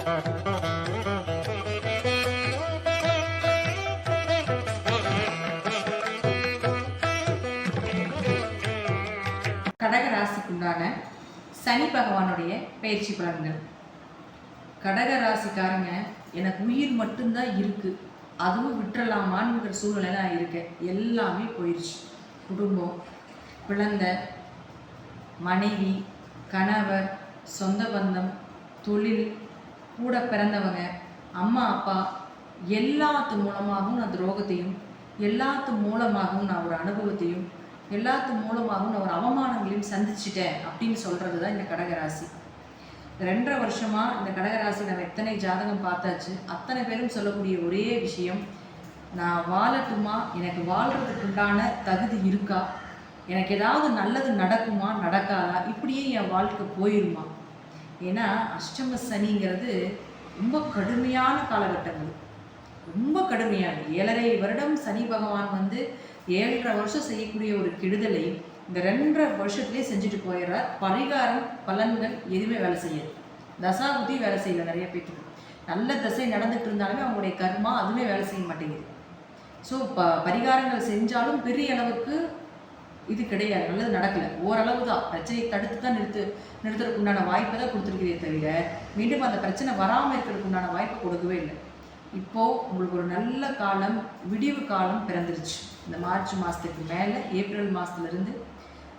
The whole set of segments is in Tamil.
கடக ராசிக்குண்டான சனி பகவானுடைய பயிற்சி பலன்கள். கடக ராசிக்காரங்க, எனக்கு உயிர் மட்டும்தான் இருக்குது, அதுவும் விட்டுறலாமான்ங்கிற சூழ்நிலை தான் இருக்கேன். எல்லாமே போயிடுச்சு. குடும்பம், குழந்தை, மனைவி, கணவர், சொந்த பந்தம், தொழில், கூட பிறந்தவங்க, அம்மா அப்பா, எல்லாத்து மூலமாகவும் நான் துரோகத்தையும், எல்லாத்து மூலமாகவும் நான் ஒரு அனுபவத்தையும், எல்லாத்து மூலமாகவும் நான் ஒரு அவமானங்களையும் சந்திச்சிட்டேன் அப்படின்னு சொல்கிறது தான் இந்த கடகராசி. 2.5 வருஷமாக இந்த கடகராசி நம்ம எத்தனை ஜாதகம் பார்த்தாச்சு. அத்தனை பேரும் சொல்லக்கூடிய ஒரே விஷயம், நான் வாழட்டுமா, எனக்கு வாழ்கிறதுக்கு உண்டான தகுதி இருக்கா, எனக்கு ஏதாவது நல்லது நடக்குமா நடக்காதா, இப்படியே என் வாழ்க்கை போயிருமா. ஏன்னா அஷ்டம சனிங்கிறது ரொம்ப கடுமையான காலகட்டங்கள், ரொம்ப கடுமையான 7.5 வருடம் சனி பகவான் 7.5 வருஷம் செய்யக்கூடிய ஒரு கெடுதலை இந்த 2.5 வருஷத்துலேயே செஞ்சுட்டு போயிடுறார். பரிகாரம் பலன்கள் எதுவுமே வேலை செய்யாது. தசாபுத்தி வேலை செய்யல. நிறைய பேருக்கு நல்ல தசை நடந்துட்டு இருந்தாலுமே அவங்களுடைய கர்மா அதுவுமே வேலை செய்ய மாட்டேங்குது. ஸோ பரிகாரங்கள் செஞ்சாலும் பெரிய அளவுக்கு இது கிடையாது, நல்லது நடக்கலை. ஓரளவு தான் பிரச்சனையை தடுத்து தான் நிறுத்துறதுக்கு உண்டான வாய்ப்பை தான் கொடுத்துருக்கிறதே தவிர மீண்டும் அந்த பிரச்சனை வராமல் இருக்கிறதுக்கு உண்டான வாய்ப்பை கொடுக்கவே இல்லை. இப்போது உங்களுக்கு ஒரு நல்ல காலம், விடிவு காலம் பிறந்துருச்சு. இந்த மார்ச் மாதத்துக்கு மேலே ஏப்ரல் மாதத்துலேருந்து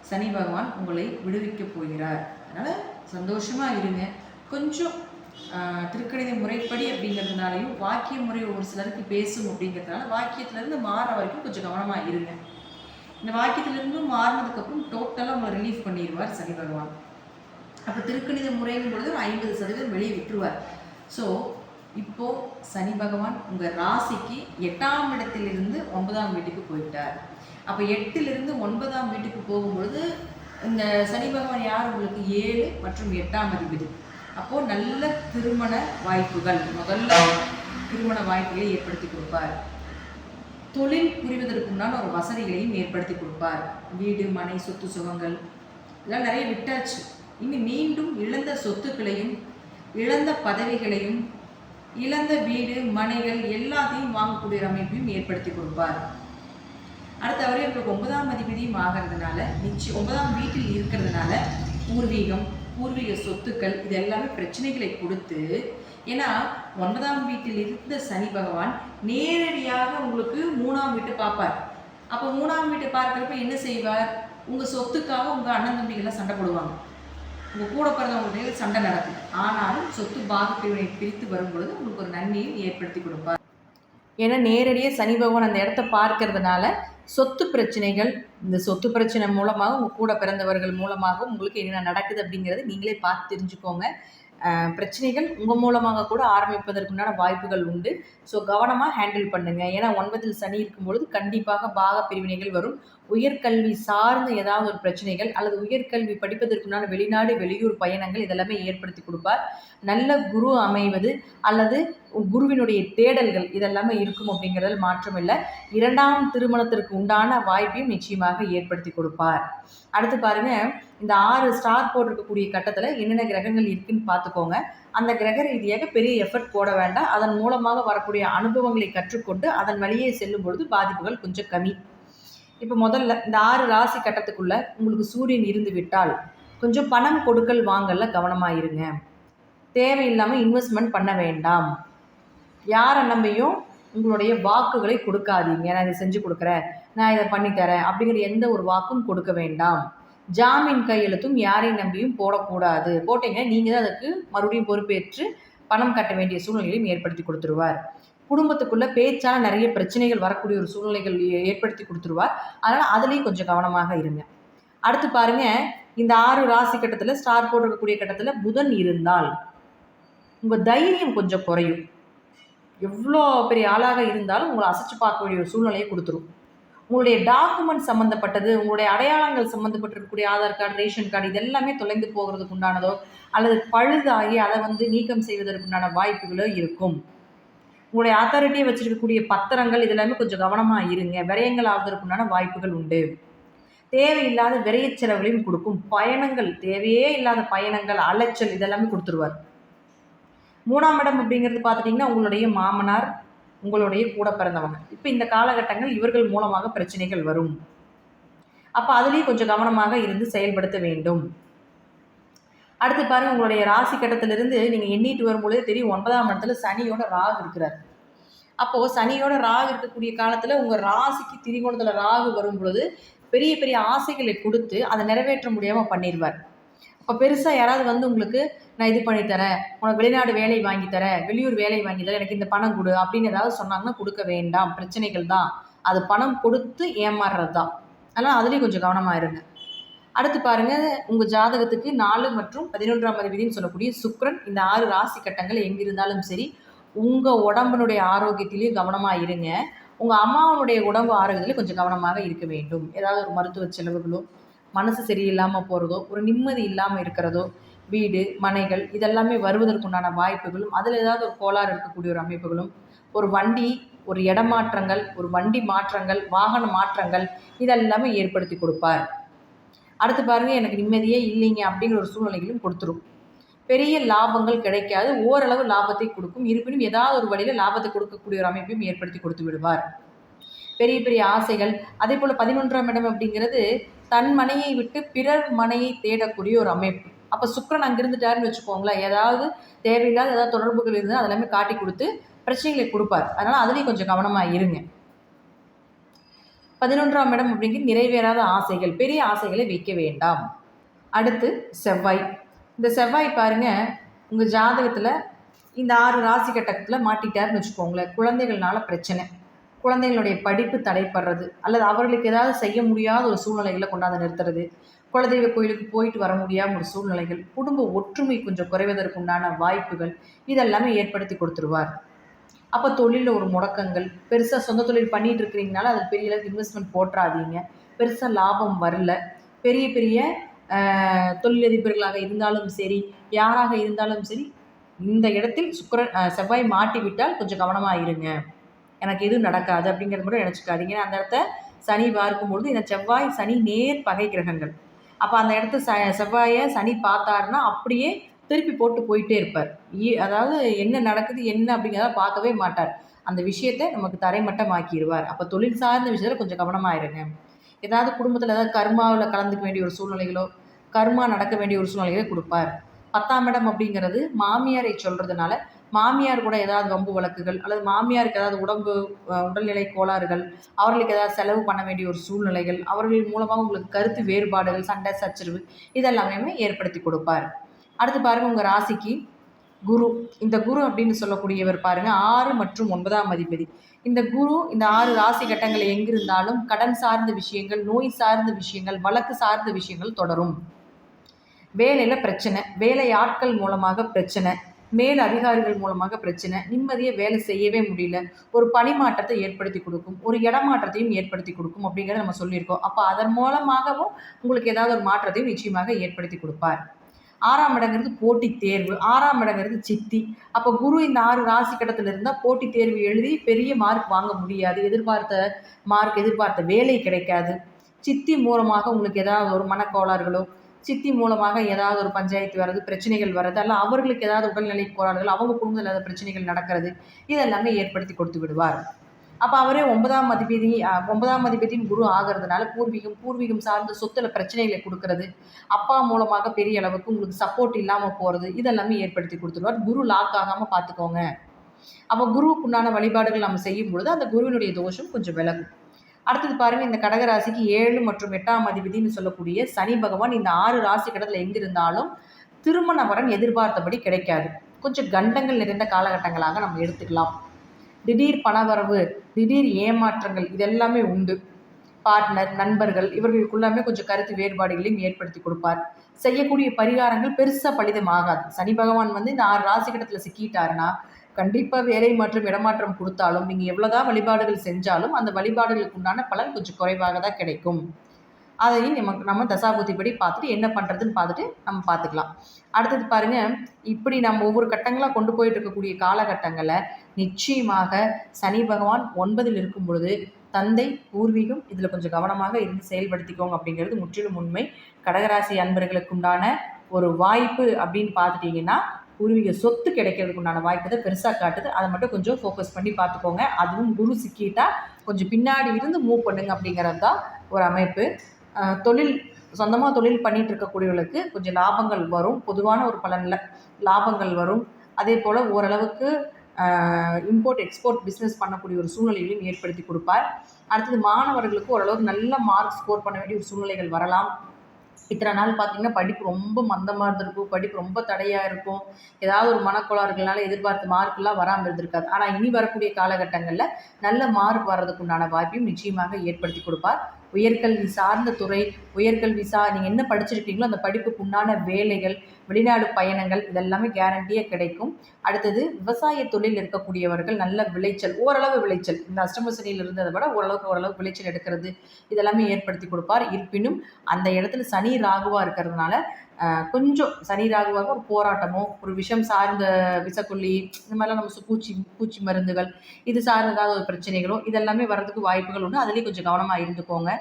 சனி பகவான் உங்களை விடுவிக்க போகிறார். அதனால் சந்தோஷமாக இருங்க. கொஞ்சம் திருக்கணித முறைப்படி அப்படிங்கிறதுனாலையும் வாக்கிய முறை ஒரு சிலருக்கு பேசும் அப்படிங்கிறதுனால வாக்கியத்துலேருந்து மாற வரைக்கும் கொஞ்சம் கவனமாக இருங்க. இந்த வாக்கியத்திலிருந்து மாறினதுக்கப்புறம் டோட்டலாக உங்களை ரிலீஃப் பண்ணிடுவார் சனி பகவான். அப்போ திருக்கணித முறைங்கும் பொழுது 50% வெளியே விட்டுருவார். ஸோ இப்போது சனி பகவான் உங்கள் ராசிக்கு 8ஆம் இடத்திலிருந்து 9ஆம் வீட்டுக்கு போயிட்டார். அப்போ 8லிருந்து 9ஆம் வீட்டுக்கு போகும்பொழுது இந்த சனி பகவான் யார், உங்களுக்கு 7 மற்றும் 8ஆம் அதிபதி. அப்போது நல்ல திருமண வாய்ப்புகள், முதல்ல திருமண வாய்ப்புகளை ஏற்படுத்தி கொடுப்பார். தொழில் புரிவதற்குண்டான ஒரு வசதிகளையும் ஏற்படுத்தி கொடுப்பார். வீடு, மனை, சொத்து சுகங்கள் இதெல்லாம் நிறைய விட்டாச்சு. இனி மீண்டும் இழந்த சொத்துக்களையும், இழந்த பதவிகளையும், இழந்த வீடு, மனைகள் எல்லாத்தையும் வாங்கக்கூடிய அமைப்பையும் ஏற்படுத்தி கொடுப்பார். அடுத்த வரை உங்களுக்கு 9ஆம் அதிபதியும் ஆகிறதுனால, நிச்சயம் 9ஆம் வீட்டில் இருக்கிறதுனால பூர்வீகம், பூர்வீக சொத்துக்கள் இது எல்லாமே பிரச்சனைகளை கொடுத்து, ஏன்னா 9ஆம் வீட்டில் இருந்த சனி பகவான் நேரடியாக உங்களுக்கு 3ஆம் வீட்டை பார்ப்பார். அப்போ 3ஆம் வீட்டை பார்க்குறப்ப என்ன செய்வார், உங்கள் சொத்துக்காக உங்கள் அண்ணன் தம்பிகள்லாம் சண்டை போடுவாங்க, உங்கள் கூட பிறந்தவங்களுடைய சண்டை நடக்கும். ஆனாலும் சொத்து பாகப்பிரிவினை பிரித்து வரும்பொழுது உங்களுக்கு ஒரு நன்மையை ஏற்படுத்தி கொடுப்பார். ஏன்னா நேரடியாக சனி பகவான் அந்த இடத்த பார்க்கறதுனால சொத்து பிரச்சனைகள், இந்த சொத்து பிரச்சனை மூலமாக உங்கள் கூட பிறந்தவர்கள் மூலமாக உங்களுக்கு என்ன நடக்குது அப்படிங்கிறது நீங்களே பார்த்து தெரிஞ்சுக்கோங்க. பிரச்சனைகள் உங்கள் மூலமாக கூட ஆரம்பிப்பதற்குண்டான வாய்ப்புகள் உண்டு. ஸோ கவனமாக ஹேண்டில் பண்ணுங்கள். ஏன்னா 9ல் சனி இருக்கும்பொழுது கண்டிப்பாக பாக பிரிவினைகள் வரும். உயர்கல்வி சார்ந்த ஏதாவது ஒரு பிரச்சனைகள் அல்லது உயர்கல்வி படிப்பதற்குண்டான வெளிநாடு, வெளியூர் பயணங்கள் இதெல்லாமே ஏற்படுத்தி கொடுப்பார். நல்ல குரு அமைவது அல்லது குருவினுடைய தேடல்கள் இதெல்லாமே இருக்கும் அப்படிங்கிறதில் மாற்றம் இல்லை. 2ஆம் திருமணத்திற்கு உண்டான வாய்ப்பையும் நிச்சயமாக ஏற்படுத்தி கொடுப்பார். அடுத்து பாருங்கள், இந்த 6 ஸ்டார் போட்டிருக்கக்கூடிய கட்டத்தில் என்னென்ன கிரகங்கள் இருக்குன்னு பார்த்துக்கோங்க. அந்த கிரக ரீதியாக பெரிய எஃபர்ட் போட வேண்டாம். அதன் மூலமாக வரக்கூடிய அனுபவங்களை கற்றுக்கொண்டு அதன் வழியே செல்லும் பொழுது பாதிப்புகள் கொஞ்சம் கம்மி. இப்போ முதல்ல இந்த 6 ராசி கட்டத்துக்குள்ளே உங்களுக்கு சூரியன் இருந்து விட்டால் கொஞ்சம் பணம் கொடுக்கல் வாங்கல கவனமாக இருங்க. தேவையில்லாமல் இன்வெஸ்ட்மெண்ட் பண்ண வேண்டாம். யாரை நம்பியும் உங்களுடைய வாக்குகளை கொடுக்காதீங்க. நான் இதை செஞ்சு கொடுக்குறேன், நான் இதை பண்ணித்தரேன் அப்படிங்கிற எந்த ஒரு வாக்கும் கொடுக்க வேண்டாம். ஜாமீன் கையெழுத்தும் யாரையும் நம்பியும் போடக்கூடாது. போட்டிங்கன்னா நீங்கள் தான் அதுக்கு மறுபடியும் பொறுப்பேற்று பணம் கட்ட வேண்டிய சூழ்நிலையும் ஏற்படுத்தி கொடுத்துருவார். குடும்பத்துக்குள்ளே பேச்சால் நிறைய பிரச்சனைகள் வரக்கூடிய ஒரு சூழ்நிலைகள் ஏற்படுத்தி கொடுத்துருவார். அதனால் அதுலேயும் கொஞ்சம் கவனமாக இருங்க. அடுத்து பாருங்கள், இந்த 6 ராசி கட்டத்தில் ஸ்டார் போட்டிருக்கக்கூடிய கட்டத்தில் புதன் இருந்தால் உங்கள் தைரியம் கொஞ்சம் குறையும். எவ்வளோ பெரிய ஆளாக இருந்தாலும் உங்களை அசைச்சு பார்க்க வேண்டிய ஒரு சூழ்நிலையை கொடுத்துரும். உங்களுடைய டாக்குமெண்ட் சம்மந்தப்பட்டது, உங்களுடைய அடையாளங்கள் சம்மந்தப்பட்டிருக்கக்கூடிய ஆதார் கார்டு, ரேஷன் கார்டு இதெல்லாமே தொலைந்து போகிறதுக்கு உண்டானதோ அல்லது பழுதாகி அதை நீக்கம் செய்வதற்குண்டான வாய்ப்புகளோ இருக்கும். உங்களுடைய அத்தாரிட்டியை வச்சுருக்கக்கூடிய பத்திரங்கள் இதெல்லாமே கொஞ்சம் கவனமாக இருங்க. விரயங்கள் ஆவதற்குண்டான வாய்ப்புகள் உண்டு. தேவையில்லாத விரைய செலவுகளையும் கொடுக்கும். பயணங்கள், தேவையே இல்லாத பயணங்கள், அலைச்சல் இதெல்லாமே கொடுத்துருவார். 3ஆம் இடம் அப்படிங்கிறது பார்த்துட்டிங்கன்னா உங்களுடைய மாமனார், உங்களுடைய கூட பிறந்தவங்க. இப்போ இந்த காலகட்டங்கள் இவர்கள் மூலமாக பிரச்சனைகள் வரும். அப்போ அதுலேயும் கொஞ்சம் கவனமாக இருந்து செயல்படுத்த வேண்டும். அடுத்து பாருங்கள், உங்களுடைய ராசி கட்டத்திலிருந்து நீங்கள் எண்ணிட்டு வரும்பொழுது தெரியும் 9ஆம் இடத்துல சனியோட ராகு இருக்கிறார். அப்போது சனியோட ராகு இருக்கக்கூடிய காலத்தில் உங்கள் ராசிக்கு திரிகோணத்தில் ராகு வரும் பொழுது பெரிய பெரிய ஆசைகளை கொடுத்து அதை நிறைவேற்ற முடியாமல் பண்ணிடுவார். அப்போ பெருசாக யாராவது வந்து உங்களுக்கு நான் இது பண்ணித்தரேன், உனக்கு வெளிநாடு வேலை வாங்கி தரேன், வெளியூர் வேலை வாங்கி தரேன், எனக்கு இந்த பணம் கொடு அப்படின்னு ஏதாவது சொன்னாங்கன்னா கொடுக்க வேண்டாம், பிரச்சனைகள் தான். அது பணம் கொடுத்து ஏமாறுறது தான். அதனால் அதுலேயும் கொஞ்சம் கவனமாக இருங்க. அடுத்து பாருங்கள், உங்கள் ஜாதகத்துக்கு 4 மற்றும் 11ஆம் அதிபதினு சொல்லக்கூடிய சுக்கிரன் இந்த 6 ராசி கட்டங்கள் எங்கிருந்தாலும் சரி உங்கள் உடம்பினுடைய ஆரோக்கியத்திலையும் கவனமாக இருங்க. உங்கள் அம்மாவனுடைய உடம்பு ஆரோக்கியத்திலையும் கொஞ்சம் கவனமாக இருக்க வேண்டும். ஏதாவது ஒரு மருத்துவ செலவுகளோ, மனசு சரியில்லாமல் போகிறதோ, ஒரு நிம்மதி இல்லாமல் இருக்கிறதோ, வீடு மனைகள் இதெல்லாமே வருவதற்குண்டான வாய்ப்புகளும், அதில் ஏதாவது ஒரு கோளாறு இருக்கக்கூடிய ஒரு அமைப்புகளும், ஒரு வண்டி, ஒரு இடமாற்றங்கள், ஒரு வண்டி மாற்றங்கள், வாகன மாற்றங்கள் இதெல்லாமே ஏற்படுத்தி கொடுப்பார். அடுத்து பாருங்கள், எனக்கு நிம்மதியே இல்லைங்க அப்படிங்கிற ஒரு சூழ்நிலைகளும் கொடுத்துரும். பெரிய லாபங்கள் கிடைக்காது, ஓரளவு லாபத்தை கொடுக்கும். இருப்பினும் ஏதாவது ஒரு வழியில் லாபத்தை கொடுக்கக்கூடிய ஒரு அமைப்பையும் ஏற்படுத்தி கொடுத்து விடுவார். பெரிய பெரிய ஆசைகள். அதே போல் 11ஆம் இடம் அப்படிங்கிறது தன் மனையை விட்டு பிறர் மனையை தேடக்கூடிய ஒரு அமைப்பு. அப்போ சுக்கிரன் அங்கே இருந்துட்டாருன்னு வச்சுக்கோங்களேன், ஏதாவது தேவையில்லாத ஏதாவது தொடர்புகள் இருந்தால் அதெல்லாமே காட்டி கொடுத்து பிரச்சனைகளை கொடுப்பார். அதனால் அதுலேயும் கொஞ்சம் கவனமாக இருங்க. 11ஆம் இடம் அப்படிங்கிறது நிறைவேறாத ஆசைகள், பெரிய ஆசைகளை வைக்க வேண்டாம். அடுத்து செவ்வாய். இந்த செவ்வாய் பாருங்கள், உங்கள் ஜாதகத்தில் இந்த 6 ராசி கட்டத்தில் மாட்டிட்டாருன்னு வச்சுக்கோங்களேன், குழந்தைகள்னால பிரச்சனை, குழந்தைகளுடைய படிப்பு தடைப்படுறது, அல்லது அவர்களுக்கு ஏதாவது செய்ய முடியாத ஒரு சூழ்நிலைகளை கொண்டாந்து நிறுத்துறது, குலதெய்வ கோயிலுக்கு போயிட்டு வர முடியாமல் ஒரு சூழ்நிலைகள், குடும்ப ஒற்றுமை கொஞ்சம் குறைவதற்குண்டான வாய்ப்புகள் இதெல்லாமே ஏற்படுத்தி கொடுத்துருவார். அப்போ தொழிலில் ஒரு முடக்கங்கள், பெருசாக சொந்த தொழில் பண்ணிகிட்டு இருக்கிறீங்கனால அது பெரிய அளவுக்கு இன்வெஸ்ட்மெண்ட் போட்டுறாதீங்க, பெருசாக லாபம் வரல, பெரிய பெரிய தொழிலதிபர்களாக இருந்தாலும் சரி, யாராக இருந்தாலும் சரி, இந்த இடத்தில் செவ்வாய் மாட்டிவிட்டால் கொஞ்சம் கவனமாக இருங்க, எனக்கு எதுவும் நடக்காது அப்படிங்கிறது மட்டும் நினச்சிக்காதீங்க. அந்த இடத்த சனி பார்க்கும்பொழுது இந்த செவ்வாய் சனி நேர் பகை கிரகங்கள். அப்போ அந்த இடத்த செவ்வாயை சனி பார்த்தாருன்னா அப்படியே திருப்பி போட்டு போயிட்டே இருப்பார். அதாவது என்ன நடக்குது என்ன அப்படிங்கிறத பார்க்கவே மாட்டார். அந்த விஷயத்தை நமக்கு தரைமட்டமாக்கிடுவார். அப்போ தொழில் சார்ந்த விஷயத்தில் கொஞ்சம் கவனமாக இருங்க. ஏதாவது குடும்பத்தில் ஏதாவது கர்மாவில் கலந்துக்க வேண்டிய ஒரு சூழ்நிலைகளோ, கர்மா நடக்க வேண்டிய ஒரு சூழ்நிலைகளை கொடுப்பார். 10ஆம் இடம் அப்படிங்கிறது மாமியாரை சொல்கிறதுனால மாமியார் கூட ஏதாவது வம்பு வழக்குகள், அல்லது மாமியாருக்கு ஏதாவது உடல்நிலை கோளாறுகள், அவர்களுக்கு ஏதாவது செலவு பண்ண வேண்டிய ஒரு சூழ்நிலைகள், அவர்கள் மூலமாக உங்களுக்கு கருத்து வேறுபாடுகள், சண்டை சச்சரவு இதெல்லாமே ஏற்படுத்தி கொடுப்பார். அடுத்து பாருங்கள், உங்கள் ராசிக்கு குரு. இந்த குரு அப்படின்னு சொல்லக்கூடியவர் பாருங்கள் 6 மற்றும் 9ஆம் அதிபதி. இந்த குரு இந்த 6 ராசி கட்டங்கள் எங்கிருந்தாலும் கடன் சார்ந்த விஷயங்கள், நோய் சார்ந்த விஷயங்கள், வழக்கு சார்ந்த விஷயங்கள் தொடரும். வேலையில் பிரச்சனை, வேலை ஆட்கள் மூலமாக பிரச்சனை, மேல் அதிகாரிகள் மூலமாக பிரச்சனை, நிம்மதியை வேலை செய்யவே முடியல, ஒரு பணிமாற்றத்தை ஏற்படுத்தி கொடுக்கும், ஒரு இடமாற்றத்தையும் ஏற்படுத்தி கொடுக்கும் அப்படிங்கிறத நம்ம சொல்லியிருக்கோம். அப்போ அதன் மூலமாகவும் உங்களுக்கு ஏதாவது ஒரு மாற்றத்தையும் நிச்சயமாக ஏற்படுத்தி கொடுப்பார். 6ஆம் இடங்கிறது போட்டி தேர்வு, 6ஆம் இடங்கிறது சித்தி. அப்போ குரு இந்த 6 ராசி கட்டத்தில் இருந்தால் போட்டி தேர்வு எழுதி பெரிய மார்க் வாங்க முடியாது, எதிர்பார்த்த மார்க், எதிர்பார்த்த வேலை கிடைக்காது. சித்தி மூலமாக உங்களுக்கு ஏதாவது ஒரு மனக்கோளாறுகளோ, சித்தி மூலமாக ஏதாவது ஒரு பஞ்சாயத்து வர்றது, பிரச்சனைகள் வர்றது, அல்ல அவர்களுக்கு ஏதாவது உடல்நிலை கோளாறுகள், அவங்க குடும்பத்தில் ஏதாவது பிரச்சனைகள் நடக்கிறது இதெல்லாமே ஏற்படுத்தி கொடுத்து விடுவார். அப்போ அவரே 9ஆம் அதிபதியின் குரு ஆகிறதுனால பூர்வீகம் சார்ந்த சொத்துல பிரச்சனைகளை கொடுக்கறது, அப்பா மூலமாக பெரிய அளவுக்கு உங்களுக்கு சப்போர்ட் இல்லாமல் போகிறது இதெல்லாமே ஏற்படுத்தி கொடுத்துருவார். குரு லாக் ஆகாமல் பார்த்துக்கோங்க. அப்போ குருவுக்கு உண்டான வழிபாடுகள் நம்ம செய்யும் பொழுது அந்த குருவினுடைய தோஷம் கொஞ்சம் விலகும். அடுத்தது பாருங்கள், இந்த கடகராசிக்கு 7 மற்றும் 8ஆம் அதிபதினு சொல்லக்கூடிய சனி பகவான் இந்த 6 ராசி கடத்தில் எங்கிருந்தாலும் திருமண வரன் எதிர்பார்த்தபடி கிடைக்காது. கொஞ்சம் கண்டங்கள் நிறைந்த காலகட்டங்களாக நம்ம எடுத்துக்கலாம். திடீர் பணவரவு, திடீர் ஏமாற்றங்கள் இதெல்லாமே உண்டு. பார்ட்னர், நண்பர்கள் இவர்களுக்குள்ளாமே கொஞ்சம் கருத்து வேறுபாடுகளையும் ஏற்படுத்தி கொடுப்பார். செய்யக்கூடிய பரிகாரங்கள் பெருசாக பலிதமாகாது. சனி பகவான் இந்த 6 ராசி கட்டத்தில் சிக்கிட்டாருன்னா கண்டிப்பாக வேலை மாற்றம், இடமாற்றம் கொடுத்தாலும் நீங்கள் எவ்வளோதான் வழிபாடுகள் செஞ்சாலும் அந்த வழிபாடுகளுக்கு உண்டான பலன் கொஞ்சம் குறைவாக தான் கிடைக்கும். அதையும் நம்ம தசாபுத்திப்படி பார்த்துட்டு என்ன பண்ணுறதுன்னு பார்த்துட்டு நம்ம பார்த்துக்கலாம். அடுத்தது பாருங்கள், இப்படி நம்ம ஒவ்வொரு கட்டங்களாக கொண்டு போயிட்டு இருக்கக்கூடிய காலகட்டங்களில் நிச்சயமாக சனி பகவான் 9ல் இருக்கும் பொழுது தந்தை, பூர்வீகம் இதில் கொஞ்சம் கவனமாக இருந்து செயல்படுத்திக்கோங்க அப்படிங்கிறது முற்றிலும் உண்மை. கடகராசி அன்பர்களுக்கு உண்டான ஒரு வாய்ப்பு அப்படின்னு பார்த்துட்டிங்கன்னா பூர்வீக சொத்து கிடைக்கிறதுக்கு உண்டான வாய்ப்பு தான் பெருசாக காட்டுது. அதை மட்டும் கொஞ்சம் ஃபோக்கஸ் பண்ணி பார்த்துக்கோங்க. அதுவும் குரு சிக்கிட்டா கொஞ்சம் பின்னாடி இருந்து மூவ் பண்ணுங்க அப்படிங்கிறது தான் ஒரு அமைப்பு. தொழில் சொந்தமாக தொழில் பண்ணிகிட்டு இருக்கக்கூடியவர்களுக்கு கொஞ்சம் லாபங்கள் வரும். பொதுவான ஒரு பலனில் லாபங்கள் வரும். அதே போல் ஓரளவுக்கு இம்போர்ட் எக்ஸ்போர்ட் பிஸ்னஸ் பண்ணக்கூடிய ஒரு சூழ்நிலைகளையும் ஏற்படுத்தி கொடுப்பார். அடுத்தது மாணவர்களுக்கு ஓரளவுக்கு நல்ல மார்க் ஸ்கோர் பண்ண வேண்டிய ஒரு சூழ்நிலைகள் வரலாம். இத்தனை நாள் பார்த்தீங்கன்னா படிப்பு ரொம்ப மந்தமாக இருந்திருக்கும், படிப்பு ரொம்ப தடையாக இருக்கும், ஏதாவது ஒரு மனக்கோளாறுகளால் எதிர்பார்த்த மார்க்கெல்லாம் வராமல் இருந்திருக்காது. ஆனால் இனி வரக்கூடிய காலகட்டங்களில் நல்ல மார்க் வர்றதுக்கு உண்டான வாய்ப்பையும் நிச்சயமாக ஏற்படுத்தி கொடுப்பார். உயர்கல்வி சார்ந்த துறை, உயர்கல்வி நீங்கள் என்ன படிச்சிருக்கீங்களோ அந்த படிப்புக்கு உண்டான வேலைகள், வெளிநாடு பயணங்கள் இதெல்லாமே கேரண்டியாக கிடைக்கும். அடுத்தது விவசாய தொழில் இருக்கக்கூடியவர்கள் நல்ல விளைச்சல், ஓரளவு விளைச்சல், இந்த அஷ்டம சனியில் இருந்ததை விட ஓரளவு விளைச்சல் எடுக்கிறது இதெல்லாமே ஏற்படுத்தி கொடுப்பார். இருப்பினும் அந்த இடத்துல சனி ராகுவாக இருக்கிறதுனால கொஞ்சம் சனி ராகுவாக ஒரு போராட்டமோ, ஒரு விஷம் சார்ந்த விஷக்கொல்லி, இந்த மாதிரிலாம் நம்ம பூச்சி மருந்துகள் இது சார்ந்த ஏதாவது ஒரு பிரச்சனைகளோ இதெல்லாமே வர்றதுக்கு வாய்ப்புகள் உண்டு. அதுலேயும் கொஞ்சம் கவனமாக இருந்துக்கோங்க.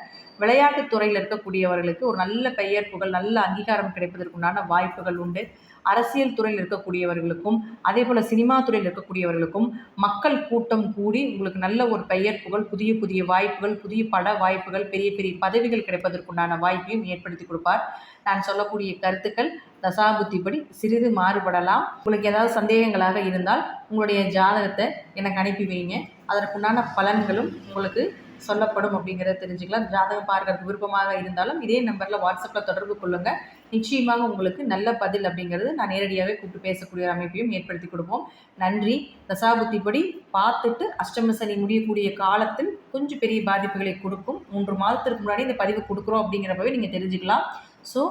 விளையாட்டுத் துறையில் இருக்கக்கூடியவர்களுக்கு ஒரு நல்ல பெயர் புகழ், நல்ல அங்கீகாரம் கிடைப்பதற்குண்டான வாய்ப்புகள் உண்டு. அரசியல் துறையில் இருக்கக்கூடியவர்களுக்கும் அதே போல் சினிமா துறையில் இருக்கக்கூடியவர்களுக்கும் மக்கள் கூட்டம் கூடி உங்களுக்கு நல்ல ஒரு பெயர் புகழ், புதிய புதிய வாய்ப்புகள், புதிய பட வாய்ப்புகள், பெரிய பெரிய பதவிகள் கிடைப்பதற்குண்டான வாய்ப்பையும் ஏற்படுத்தி கொடுப்பார். நான் சொல்லக்கூடிய கருத்துக்கள் தசாபுத்திப்படி சிறிது மாறுபடலாம். உங்களுக்கு ஏதாவது சந்தேகங்களாக இருந்தால் உங்களுடைய ஜாதகத்தை எனக்கு அனுப்பி வைங்க. அதற்குண்டான பலன்களும் உங்களுக்கு சொல்லப்படும் அப்படிங்கிறத தெரிஞ்சுக்கலாம். ஜாதகம் பார்க்கறதுக்கு விருப்பமாக இருந்தாலும் இதே நம்பரில் வாட்ஸ்அப்பில் தொடர்பு கொள்ளுங்கள். நிச்சயமாக உங்களுக்கு நல்ல பதில் அப்படிங்கிறது நான் நேரடியாகவே கூப்பிட்டு பேசக்கூடிய ஒரு அமைப்பையும் ஏற்படுத்தி கொடுப்போம். நன்றி. தசாபுத்திப்படி பார்த்துட்டு அஷ்டம சனி முடியக்கூடிய காலத்தில் கொஞ்சம் பெரிய பாதிப்புகளை கொடுக்கும். 3 மாதத்திற்கு முன்னாடி இந்த பதிவு கொடுக்குறோம் அப்படிங்கிறப்பவே நீங்கள் தெரிஞ்சுக்கலாம். ஸோ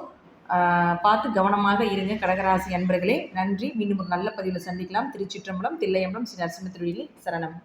பார்த்து கவனமாக இருங்க கடகராசி அன்பர்களே. நன்றி. மீண்டும் ஒரு நல்ல பதிவில் சந்திக்கலாம். திருச்சிற்றம்பலம், தில்லையம்பலம், ஸ்ரீ நரசிம்ம திருவடிகளே சரணம்.